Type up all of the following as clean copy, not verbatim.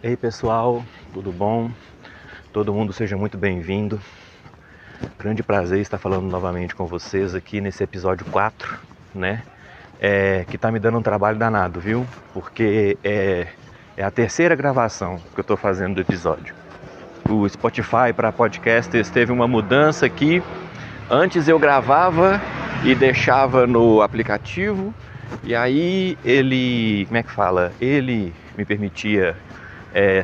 Ei pessoal, tudo bom? Todo mundo seja muito bem-vindo. Grande prazer estar falando novamente com vocês aqui nesse episódio 4, né? Que tá me dando um trabalho danado, viu? Porque é a terceira gravação que eu tô fazendo do episódio. O Spotify para podcasters teve uma mudança aqui. Antes eu gravava e deixava no aplicativo, e aí ele, ele me permitia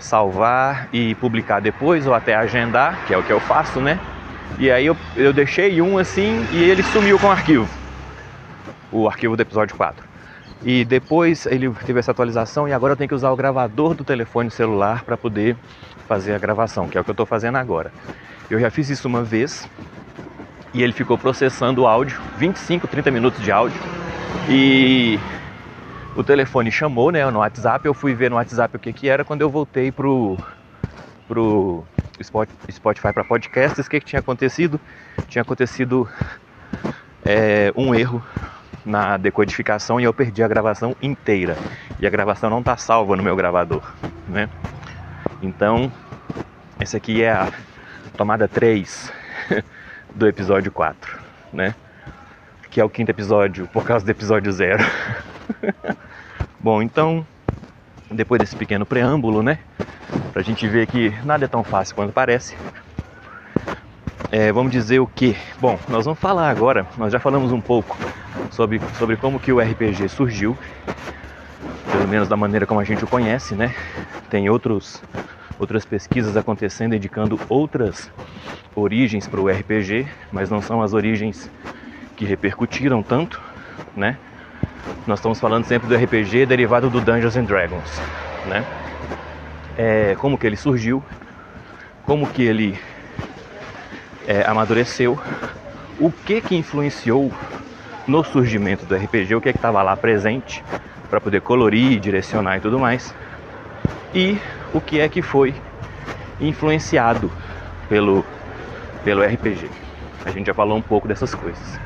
salvar e publicar depois, ou até agendar, que é o que eu faço, né? E aí eu deixei um assim e ele sumiu com o arquivo do episódio 4. E depois ele teve essa atualização e agora eu tenho que usar o gravador do telefone celular para poder fazer a gravação, que é o que eu estou fazendo agora. Eu já fiz isso uma vez e ele ficou processando o áudio, 25, 30 minutos de áudio, e o telefone chamou, né, no WhatsApp. Eu fui ver no WhatsApp o que era. Quando eu voltei pro Spotify para podcasts, o que tinha acontecido? Tinha acontecido um erro na decodificação e eu perdi a gravação inteira. E a gravação não está salva no meu gravador, né? Então, essa aqui é a tomada 3 do episódio 4, né? Que é o 5º episódio, por causa do episódio 0. Bom, então, depois desse pequeno preâmbulo, né? Pra gente ver que nada é tão fácil quanto parece. Vamos dizer o quê? Bom, nós vamos falar agora, nós já falamos um pouco sobre como que o RPG surgiu, pelo menos da maneira como a gente o conhece, né? Tem outras pesquisas acontecendo, indicando outras origens para o RPG, mas não são as origens que repercutiram tanto, né? Nós estamos falando sempre do RPG derivado do Dungeons and Dragons, né? Como que ele surgiu, como que ele amadureceu, o que influenciou no surgimento do RPG, o que estava lá presente para poder colorir, direcionar e tudo mais, e o que foi influenciado pelo RPG. A gente já falou um pouco dessas coisas.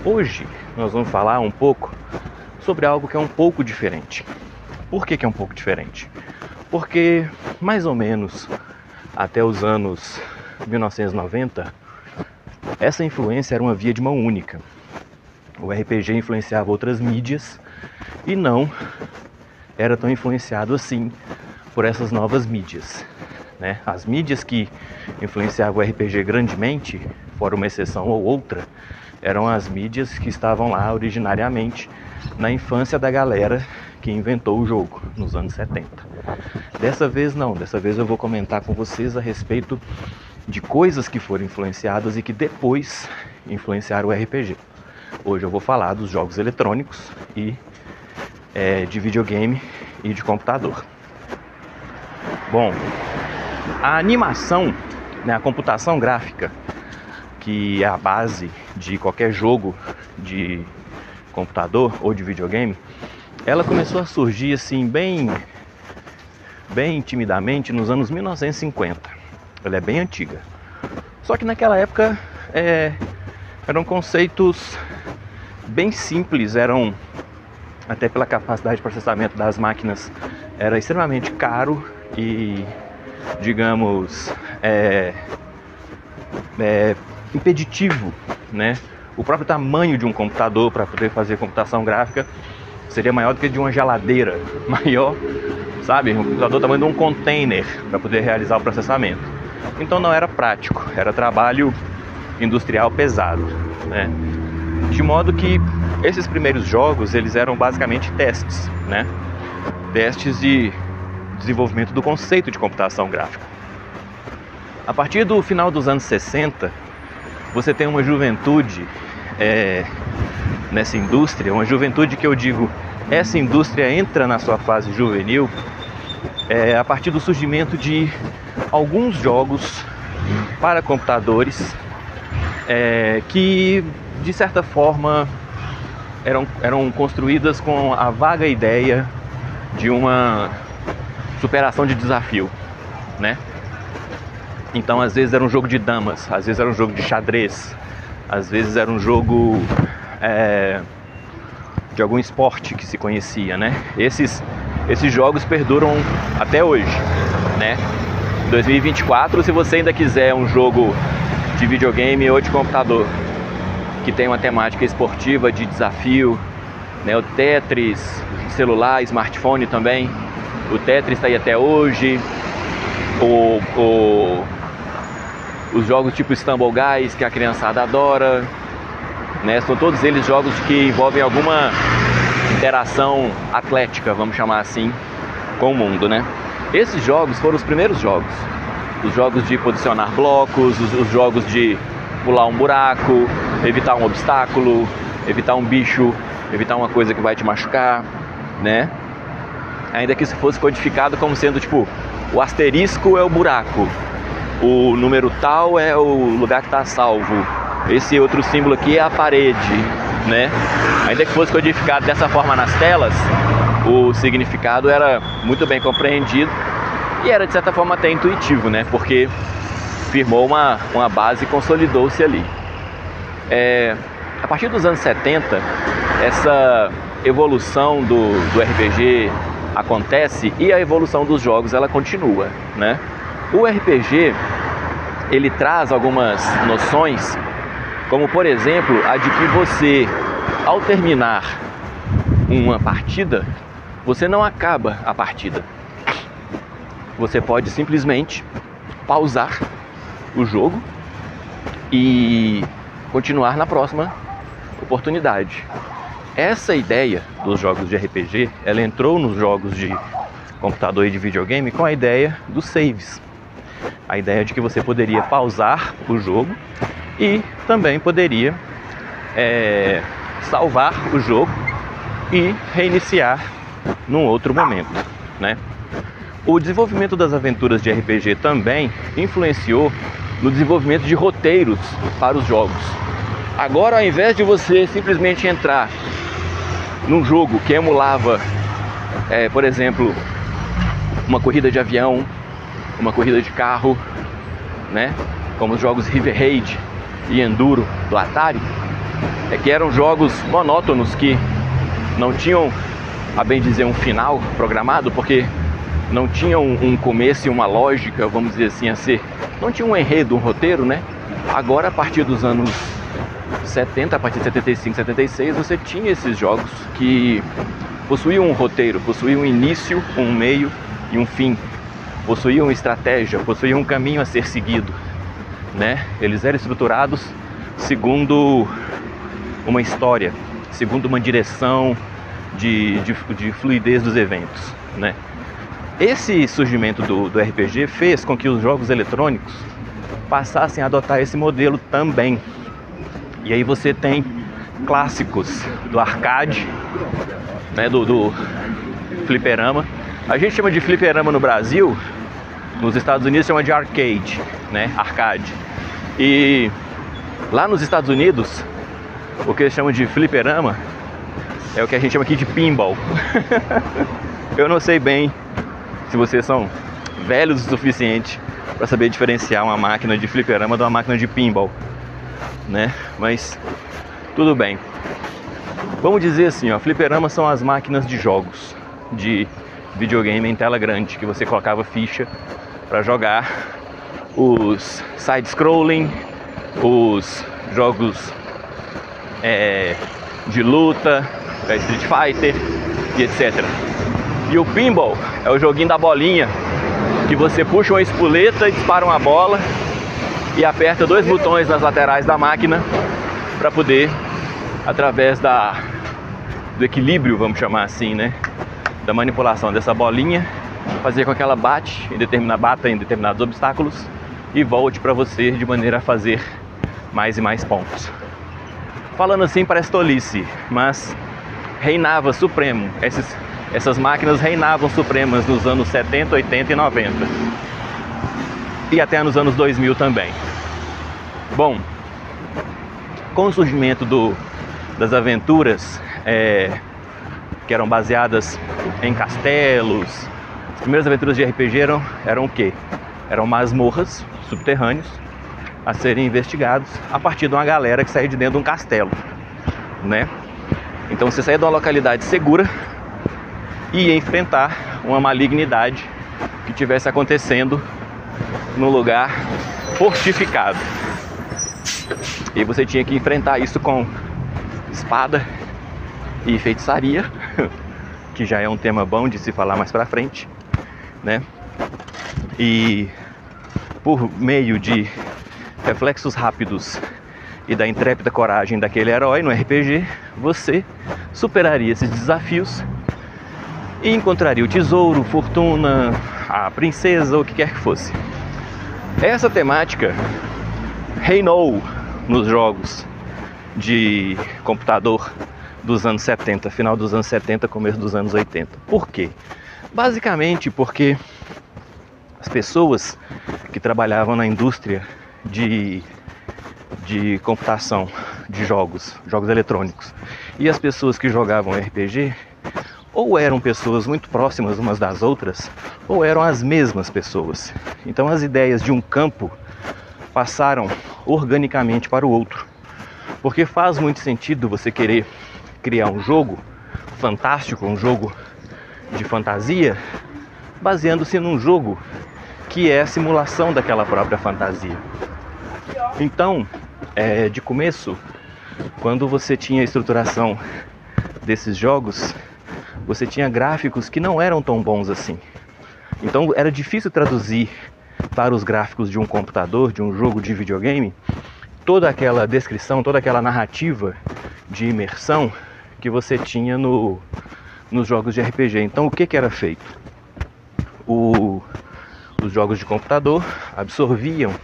Hoje nós vamos falar um pouco sobre algo que é um pouco diferente. Por que é um pouco diferente? Porque mais ou menos até os anos 1990, essa influência era uma via de mão única. O RPG influenciava outras mídias e não era tão influenciado assim por essas novas mídias, né? As mídias que influenciavam o RPG grandemente, fora uma exceção ou outra, eram as mídias que estavam lá originariamente na infância da galera que inventou o jogo, nos anos 70. Dessa vez não, dessa vez eu vou comentar com vocês a respeito de coisas que foram influenciadas e que depois influenciaram o RPG. Hoje eu vou falar dos jogos eletrônicos e de videogame e de computador. Bom, a animação, né, a computação gráfica, que é a base de qualquer jogo de computador ou de videogame, ela começou a surgir assim bem timidamente nos anos 1950. Ela é bem antiga. Só que naquela época eram conceitos bem simples, até pela capacidade de processamento das máquinas, era extremamente caro e, digamos, impeditivo, né? O próprio tamanho de um computador para poder fazer computação gráfica seria maior do que de uma geladeira, maior, sabe? Um computador do tamanho de um container para poder realizar o processamento. Então não era prático, era trabalho industrial pesado, né? De modo que esses primeiros jogos, eles eram basicamente testes, né? Testes de desenvolvimento do conceito de computação gráfica. A partir do final dos anos 60, você tem uma juventude nessa indústria, uma juventude que eu digo, essa indústria entra na sua fase juvenil a partir do surgimento de alguns jogos para computadores que, de certa forma, eram construídas com a vaga ideia de uma superação de desafio, né? Então, às vezes era um jogo de damas, às vezes era um jogo de xadrez, às vezes era um jogo de algum esporte que se conhecia, né? Esses jogos perduram até hoje. né? 2024, se você ainda quiser um jogo de videogame ou de computador que tem uma temática esportiva de desafio, né? O Tetris, celular, smartphone também. O Tetris está aí até hoje. Os jogos tipo Stumble Guys, que a criançada adora, né? São todos eles jogos que envolvem alguma interação atlética, vamos chamar assim, com o mundo, né? Esses jogos foram os primeiros jogos. Os jogos de posicionar blocos, os jogos de pular um buraco, evitar um obstáculo, evitar um bicho, evitar uma coisa que vai te machucar, né? Ainda que isso fosse codificado como sendo tipo, o asterisco é o buraco, o número tal é o lugar que está salvo, esse outro símbolo aqui é a parede, né? Ainda que fosse codificado dessa forma nas telas, o significado era muito bem compreendido e era de certa forma até intuitivo, né? Porque firmou uma base e consolidou-se ali. A partir dos anos 70, essa evolução do RPG acontece e a evolução dos jogos ela continua, né? O RPG ele traz algumas noções, como por exemplo a de que você, ao terminar uma partida, você não acaba a partida. Você pode simplesmente pausar o jogo e continuar na próxima oportunidade. Essa ideia dos jogos de RPG, ela entrou nos jogos de computador e de videogame com a ideia dos saves. A ideia de que você poderia pausar o jogo e também poderia salvar o jogo e reiniciar num outro momento, né? O desenvolvimento das aventuras de RPG também influenciou no desenvolvimento de roteiros para os jogos. Agora, ao invés de você simplesmente entrar num jogo que emulava, por exemplo, uma corrida de avião, uma corrida de carro, né? Como os jogos River Raid e Enduro do Atari, que eram jogos monótonos que não tinham, a bem dizer, um final programado, porque não tinham um começo e uma lógica, vamos dizer assim, não tinha um enredo, um roteiro, né? Agora, a partir dos anos 70, a partir de 75, 76, você tinha esses jogos que possuíam um roteiro, possuíam um início, um meio e um fim, possuíam estratégia, possuíam um caminho a ser seguido, né? Eles eram estruturados segundo uma história, segundo uma direção de fluidez dos eventos, né? Esse surgimento do RPG fez com que os jogos eletrônicos passassem a adotar esse modelo também. E aí você tem clássicos do arcade, né, do fliperama. A gente chama de fliperama no Brasil, nos Estados Unidos chama de arcade, né, arcade. E lá nos Estados Unidos, o que eles chamam de fliperama é o que a gente chama aqui de pinball. Eu não sei bem se vocês são velhos o suficiente para saber diferenciar uma máquina de fliperama de uma máquina de pinball, né? Mas tudo bem. Vamos dizer assim, ó, fliperama são as máquinas de jogos de videogame em tela grande, que você colocava ficha para jogar os side-scrolling, os jogos de luta, Street Fighter e etc. E o pinball é o joguinho da bolinha, que você puxa uma espoleta e dispara uma bola e aperta dois botões nas laterais da máquina para poder, através do equilíbrio, vamos chamar assim, né, da manipulação dessa bolinha, fazer com que ela bata em determinados obstáculos e volte para você de maneira a fazer mais e mais pontos. Falando assim parece tolice, mas reinava supremo. Essas máquinas reinavam supremas nos anos 70, 80 e 90. E até nos anos 2000 também. Bom, com o surgimento das aventuras que eram baseadas em castelos, as primeiras aventuras de RPG eram o quê? Eram masmorras subterrâneos a serem investigados a partir de uma galera que saía de dentro de um castelo, né? Então você saía de uma localidade segura e ia enfrentar uma malignidade que tivesse acontecendo num lugar fortificado. E você tinha que enfrentar isso com espada e feitiçaria, que já é um tema bom de se falar mais pra frente, né? E por meio de reflexos rápidos e da intrépida coragem daquele herói no RPG, você superaria esses desafios e encontraria o tesouro, fortuna, a princesa, ou o que quer que fosse. Essa temática reinou nos jogos de computador dos anos 70, final dos anos 70, começo dos anos 80. Por quê? Basicamente porque as pessoas que trabalhavam na indústria de computação, de jogos eletrônicos, e as pessoas que jogavam RPG, ou eram pessoas muito próximas umas das outras, ou eram as mesmas pessoas. Então as ideias de um campo passaram organicamente para o outro. Porque faz muito sentido você querer criar um jogo fantástico, um jogo de fantasia, baseando-se num jogo que é a simulação daquela própria fantasia. Então, de começo, quando você tinha a estruturação desses jogos, você tinha gráficos que não eram tão bons assim. Então era difícil traduzir para os gráficos de um computador, de um jogo de videogame, toda aquela descrição, toda aquela narrativa de imersão que você tinha nos jogos de RPG. Então o que era feito? Os jogos de computador absorviam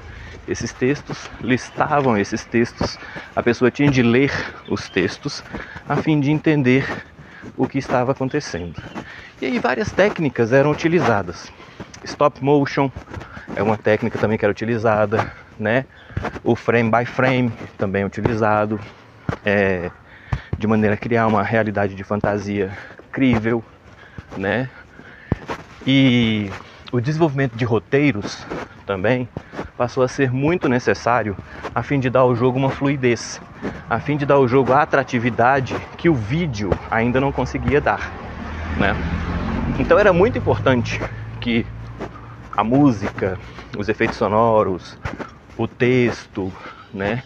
esses textos, listavam esses textos, a pessoa tinha de ler os textos a fim de entender o que estava acontecendo. E aí várias técnicas eram utilizadas. Stop motion é uma técnica também que era utilizada, né? O frame by frame também é utilizado, de maneira a criar uma realidade de fantasia crível, né? E o desenvolvimento de roteiros também passou a ser muito necessário a fim de dar ao jogo uma fluidez, a fim de dar ao jogo a atratividade que o vídeo ainda não conseguia dar, né? Então era muito importante que a música, os efeitos sonoros, o texto, né,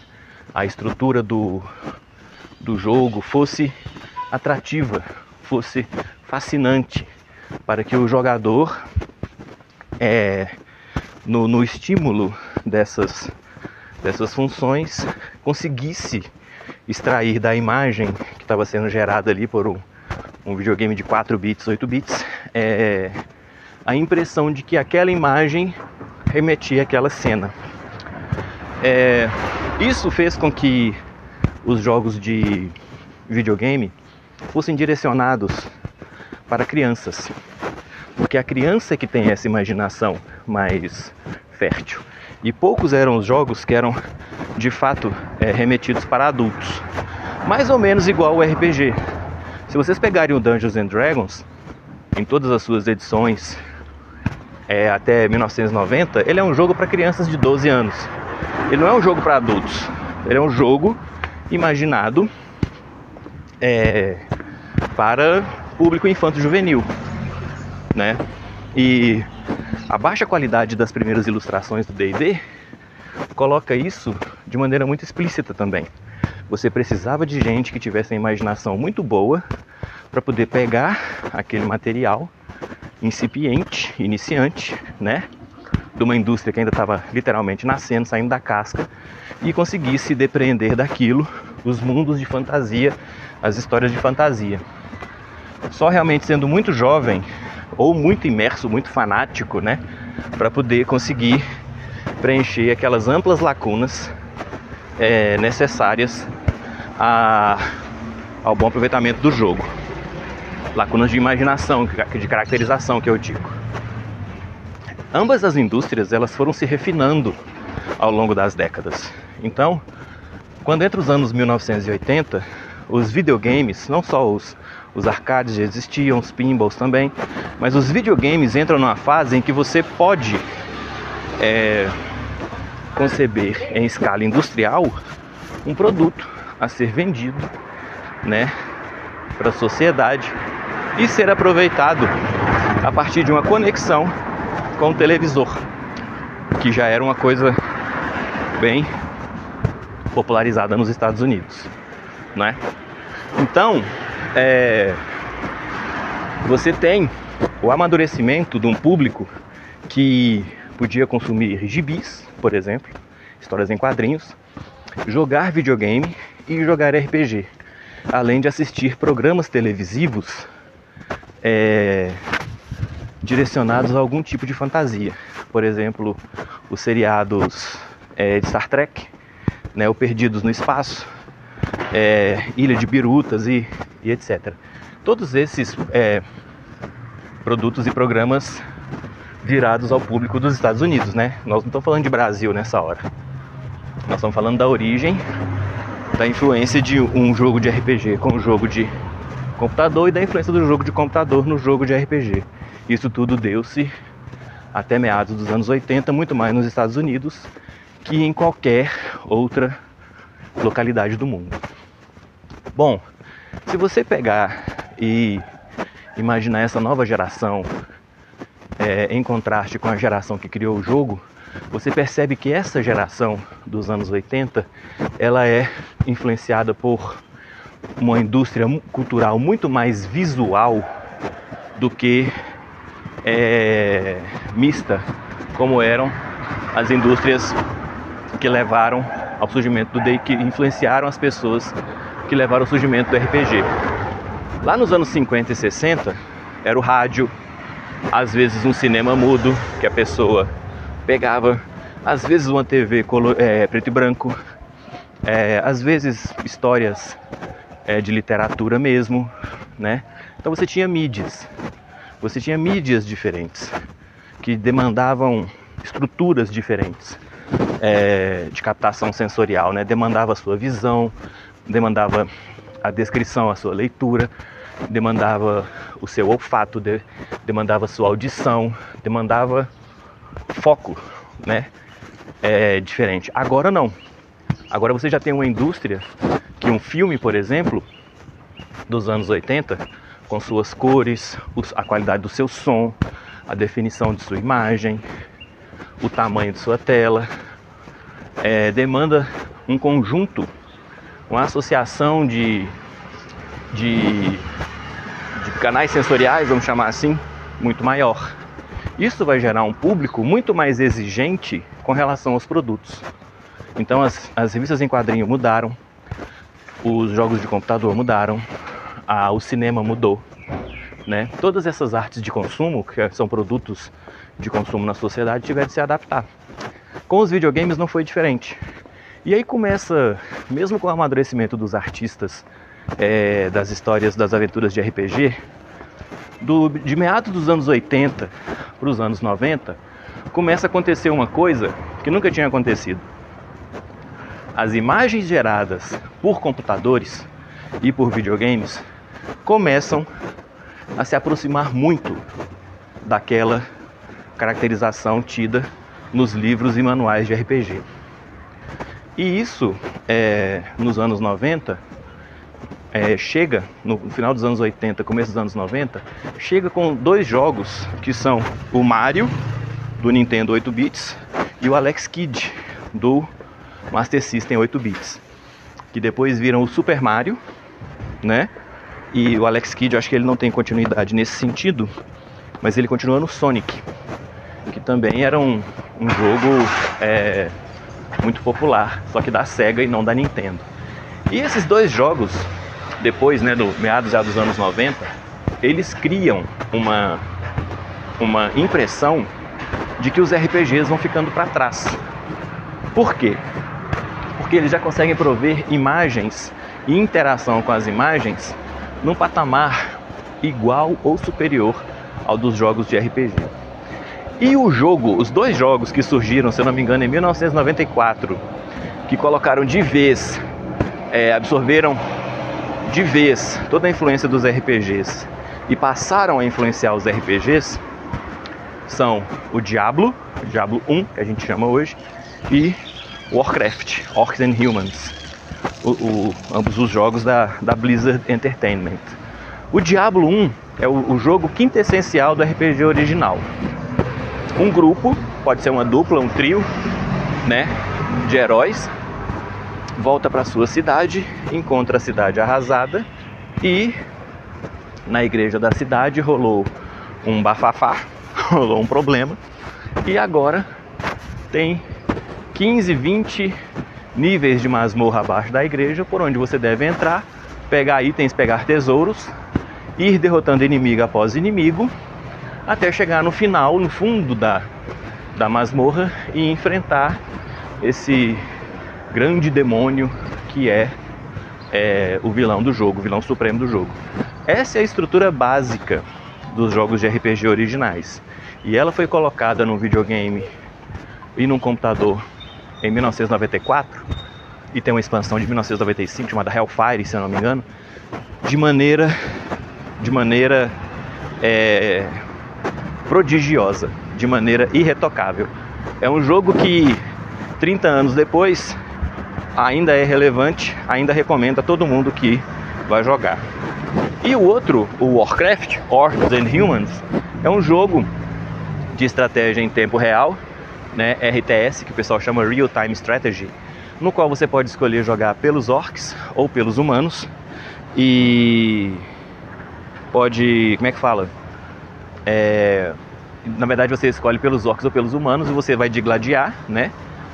a estrutura do jogo fosse atrativa, fosse fascinante, para que o jogador, no estímulo dessas funções, conseguisse extrair da imagem que estava sendo gerada ali por um videogame de 4 bits, 8 bits, a impressão de que aquela imagem remetia àquela cena. Isso fez com que os jogos de videogame fossem direcionados para crianças, porque a criança é que tem essa imaginação mais fértil, e poucos eram os jogos que eram de fato remetidos para adultos, mais ou menos igual o RPG. Se vocês pegarem o Dungeons and Dragons, em todas as suas edições até 1990, ele é um jogo para crianças de 12 anos. Ele não é um jogo para adultos, ele é um jogo imaginado para público infanto-juvenil, né? E a baixa qualidade das primeiras ilustrações do D&D coloca isso de maneira muito explícita também. Você precisava de gente que tivesse a imaginação muito boa para poder pegar aquele material incipiente, iniciante, né, de uma indústria que ainda estava literalmente nascendo, saindo da casca, e conseguisse depreender daquilo os mundos de fantasia, as histórias de fantasia. Só realmente sendo muito jovem ou muito imerso, muito fanático, né, para poder conseguir preencher aquelas amplas lacunas necessárias ao bom aproveitamento do jogo. Lacunas de imaginação, de caracterização, que eu digo. Ambas as indústrias, elas foram se refinando ao longo das décadas. Então, quando entre os anos 1980, os videogames, não só os arcades já existiam, os pinballs também, mas os videogames entram numa fase em que você pode conceber em escala industrial um produto a ser vendido, né, para a sociedade e ser aproveitado a partir de uma conexão com o televisor, que já era uma coisa bem popularizada nos Estados Unidos, né? Então, você tem o amadurecimento de um público que podia consumir gibis, por exemplo, histórias em quadrinhos, jogar videogame e jogar RPG, além de assistir programas televisivos direcionados a algum tipo de fantasia. Por exemplo, os seriados de Star Trek, né, o Perdidos no Espaço, Ilha de Birutas e etc. Todos esses produtos e programas virados ao público dos Estados Unidos, né? Nós não estamos falando de Brasil nessa hora. Nós estamos falando da origem, da influência de um jogo de RPG com um jogo de computador e da influência do jogo de computador no jogo de RPG. Isso tudo deu-se até meados dos anos 80, muito mais nos Estados Unidos que em qualquer outra localidade do mundo. Bom, se você pegar e imaginar essa nova geração em contraste com a geração que criou o jogo, você percebe que essa geração dos anos 80, ela é influenciada por uma indústria cultural muito mais visual do que mista, como eram as indústrias que levaram ao surgimento do que influenciaram as pessoas que levaram ao surgimento do RPG. Lá nos anos 50 e 60, era o rádio, às vezes um cinema mudo, que a pessoa pegava, às vezes uma TV preto e branco, às vezes histórias de literatura mesmo, né? Então você tinha mídias diferentes, que demandavam estruturas diferentes de captação sensorial, né? Demandava a sua visão, demandava a descrição, a sua leitura, demandava o seu olfato, demandava a sua audição, demandava foco, né? Diferente. Agora não. Agora você já tem uma indústria que um filme, por exemplo, dos anos 80, com suas cores, a qualidade do seu som, a definição de sua imagem, o tamanho de sua tela, demanda um conjunto, uma associação de canais sensoriais, vamos chamar assim, muito maior. Isso vai gerar um público muito mais exigente com relação aos produtos. Então as revistas em quadrinho mudaram, os jogos de computador mudaram, o cinema mudou, né? Todas essas artes de consumo, que são produtos de consumo na sociedade, tiveram de se adaptar. Com os videogames não foi diferente. E aí começa, mesmo com o amadurecimento dos artistas, das histórias, das aventuras de RPG, de meados dos anos 80 para os anos 90, começa a acontecer uma coisa que nunca tinha acontecido. As imagens geradas por computadores e por videogames começam a se aproximar muito daquela caracterização tida nos livros e manuais de RPG. E isso, nos anos 90, chega, no final dos anos 80, começo dos anos 90, chega com dois jogos que são o Mario, do Nintendo 8 bits, e o Alex Kidd, do Master System 8 bits, que depois viram o Super Mario, né? E o Alex Kidd, eu acho que ele não tem continuidade nesse sentido, mas ele continua no Sonic, que também era um jogo muito popular, só que da Sega e não da Nintendo. E esses dois jogos, depois, né, do meados já dos anos 90, eles criam uma impressão de que os RPGs vão ficando para trás. Por quê? Porque eles já conseguem prover imagens e interação com as imagens num patamar igual ou superior ao dos jogos de RPG. E os dois jogos que surgiram, se eu não me engano, em 1994, que colocaram de vez, absorveram de vez toda a influência dos RPGs e passaram a influenciar os RPGs, são o Diablo 1, que a gente chama hoje, e Warcraft, Orcs and Humans, ambos os jogos da Blizzard Entertainment. O Diablo 1 é o jogo quintessencial do RPG original. um grupo, pode ser uma dupla, um trio, né, de heróis, volta para sua cidade, encontra a cidade arrasada e na igreja da cidade rolou um bafafá, rolou um problema e agora tem 15, 20 níveis de masmorra abaixo da igreja por onde você deve entrar, pegar itens, pegar tesouros, ir derrotando inimigo após inimigo até chegar no final, no fundo da masmorra e enfrentar esse grande demônio que é o vilão do jogo, o vilão supremo do jogo. Essa é a estrutura básica dos jogos de RPG originais. E ela foi colocada num videogame e num computador em 1994 e tem uma expansão de 1995 chamada Hellfire, se eu não me engano, de maneira prodigiosa, de maneira irretocável. É um jogo que 30 anos depois ainda é relevante, ainda recomendo a todo mundo que vai jogar. E o outro, o Warcraft, Orcs and Humans, é um jogo de estratégia em tempo real, né, RTS, que o pessoal chama Real Time Strategy, no qual você pode escolher jogar pelos orcs ou pelos humanos e pode, como é que fala? Na verdade você escolhe pelos orcs ou pelos humanos e você vai digladiar, né?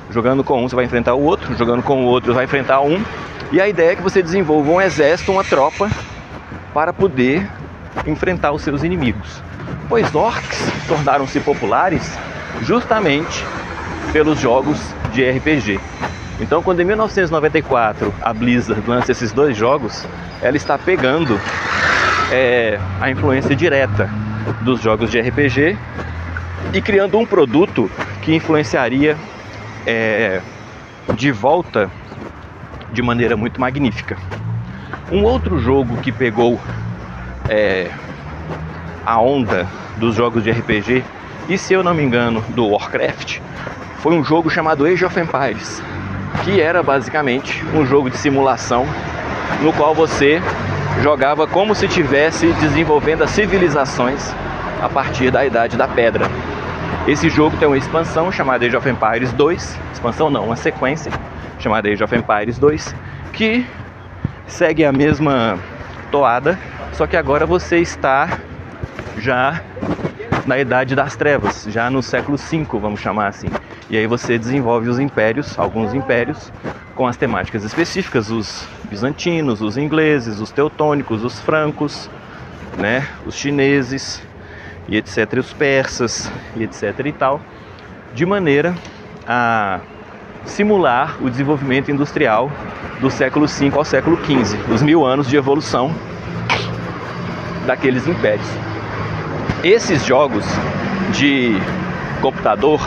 Jogando com um você vai enfrentar o outro, jogando com o outro você vai enfrentar um. E a ideia é que você desenvolva um exército, uma tropa, para poder enfrentar os seus inimigos. Pois orcs tornaram-se populares justamente pelos jogos de RPG. Então, quando em 1994 a Blizzard lança esses dois jogos, ela está pegando a influência direta dos jogos de RPG e criando um produto que influenciaria de volta de maneira muito magnífica. Um outro jogo que pegou a onda dos jogos de RPG, e se eu não me engano do Warcraft, foi um jogo chamado Age of Empires, que era basicamente um jogo de simulação no qual você jogava como se estivesse desenvolvendo as civilizações a partir da Idade da Pedra. Esse jogo tem uma expansão chamada Age of Empires 2, expansão não, uma sequência chamada Age of Empires 2, que segue a mesma toada, só que agora você está já na Idade das Trevas, já no século V, vamos chamar assim. E aí você desenvolve os impérios, alguns impérios, com as temáticas específicas, os bizantinos, os ingleses, os teutônicos, os francos, né, os chineses, e etc, os persas, e etc e tal, de maneira a simular o desenvolvimento industrial do século V ao século XV, os 1000 anos de evolução daqueles impérios. Esses jogos de computador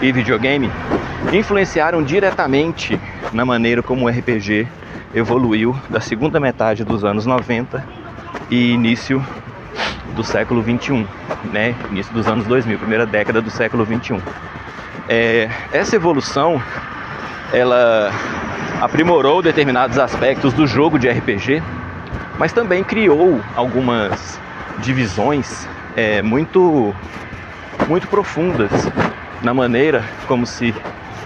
e videogame influenciaram diretamente na maneira como o RPG evoluiu da segunda metade dos anos 90 e início do século 21, né? Início dos anos 2000, primeira década do século 21. Essa evolução, ela aprimorou determinados aspectos do jogo de RPG, mas também criou algumas divisões muito profundas na maneira como se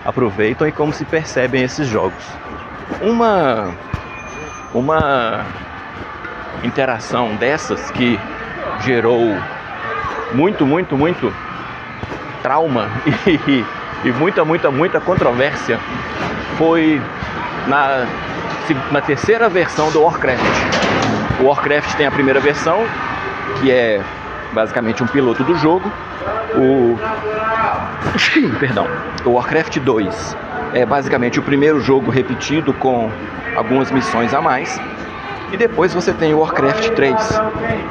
aproveitam e como se percebem esses jogos. Uma interação dessas que gerou muito trauma e muita controvérsia foi na terceira versão do Warcraft. O Warcraft tem a primeira versão, que é basicamente um piloto do jogo. O Warcraft 2 é basicamente o primeiro jogo repetido com algumas missões a mais. E depois você tem o Warcraft 3,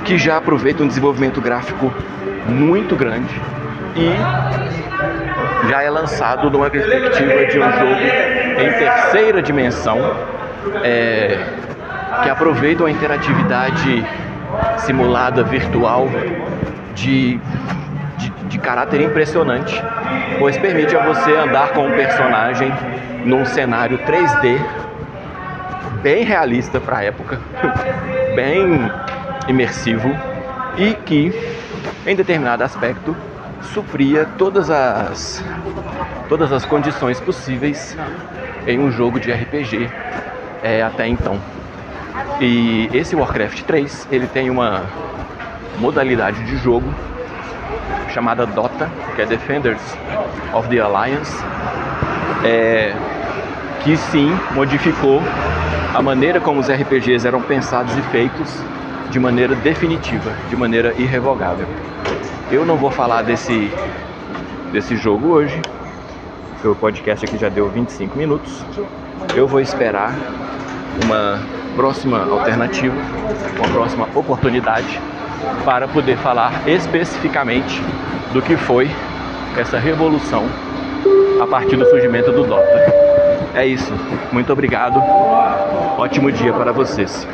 que já aproveita um desenvolvimento gráfico muito grande e já é lançado numa perspectiva de um jogo em terceira dimensão, que aproveita uma interatividade simulada virtual de caráter impressionante, pois permite a você andar com um personagem num cenário 3D bem realista para a época, bem imersivo e que, em determinado aspecto, supria todas as condições possíveis em um jogo de RPG até então. E esse Warcraft 3, ele tem uma modalidade de jogo chamada Dota, que é Defenders of the Alliance, que sim modificou a maneira como os RPGs eram pensados e feitos de maneira definitiva, de maneira irrevogável. Eu não vou falar desse jogo hoje, porque o podcast aqui já deu 25 minutos. Eu vou esperar uma próxima alternativa, uma próxima oportunidade para poder falar especificamente do que foi essa revolução a partir do surgimento do Dota. É isso. Muito obrigado. Ótimo dia para vocês.